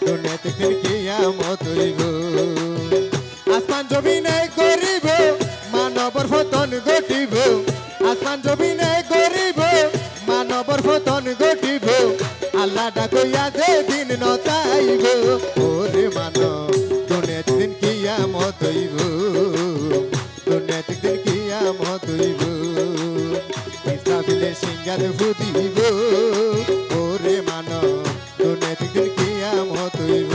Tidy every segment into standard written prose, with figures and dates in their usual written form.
দুনিয়াতে একদিন কিয়ামত হইব আসমান জমিনে গরিব মানবর পতন ঘটিব আসমান জমিনে গরিব মানবর পতন ঘটিব আল্লাহ ডাকইয়া যে দিন নতাইব ওরে মানব দুনিয়াতে একদিন কিয়ামত হইব দুনিয়াতে একদিন কিয়ামত হইব ইসরাফিলের সিংহাতে ফুদিব ওরে মানব দুনিয়াতে একদিন কিয়ামত হইব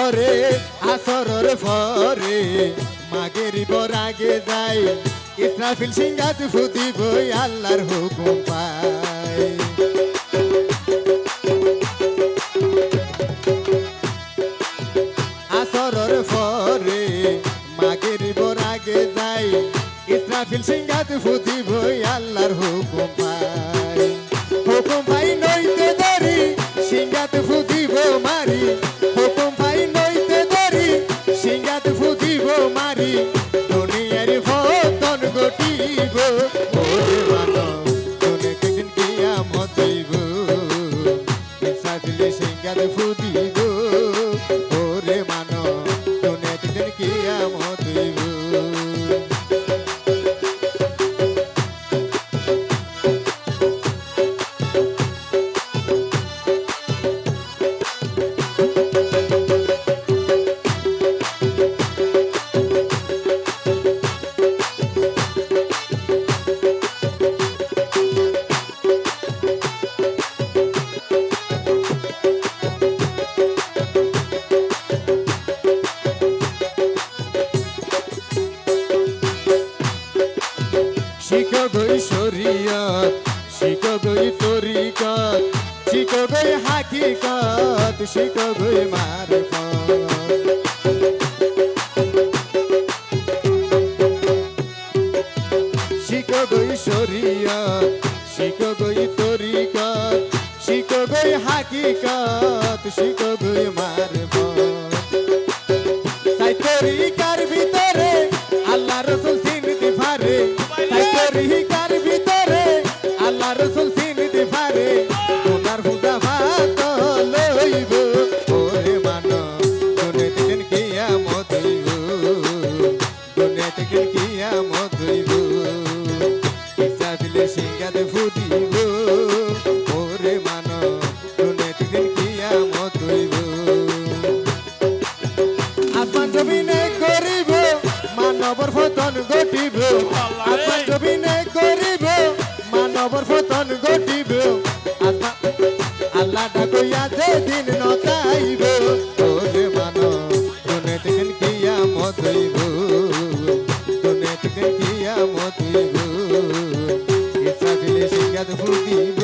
ওরে আসরের পরে মাগেরি বরাগে যাই ইসরাফিল সিংহাত ফুদিব আল্লাহর হুকুম পাই আসরের পরে মাগেরি বরাগে যাই ইসরাফিল সিংহাত ফুদিব আল্লাহর হুকুম পাই নইতে ধরি সিংহাত ফুদিব মারি হুকুম পাই নইতে ধরি সিংহাত ফুদিব মারি দুনিয়ার পতন ঘটিব ওরে মানব দুনিয়াতে একদিন কিয়ামত হইব ইসরাফিল সিংহাত ফুদিব ওরে মানব দুনিয়াতে একদিন কিয়ামত হইব শিখগই শরীয়ত শিখগই তরিকত শিখগই হাকিকত শিখগই মারফত শিখগই শরীয়ত শিখগই তরিকত শিখগই হাকিকত শিখগই মারফত সাই তরিকার ভিতরে আল্লাহ রাসূল চিনতে পারে তরিকার ভিতরে আল্লাহ রাসূল চিনতে পারে ওনার পূজা ভাত লইব ওরে মানব দুনিয়াতে একদিন কিয়ামত হইব দুনিয়াতে একদিন কিয়ামত হইব ইসরাফিলের সিংহাতে ফুদিব ওরে মানব দুনিয়াতে একদিন কিয়ামত হইব আসমান জমিনে গরিব মানবর পতন ঘটিব আসমান জমিনে গরিব মানবর পতন ঘটিব আল্লাহ ডাকইয়া যে দিন নতাইব ওরে মানব দুনিয়াতে একদিন কিয়ামত হইব দুনিয়াতে একদিন কিয়ামত হইব ইসরাফিলের সিংহাতে ফুদিব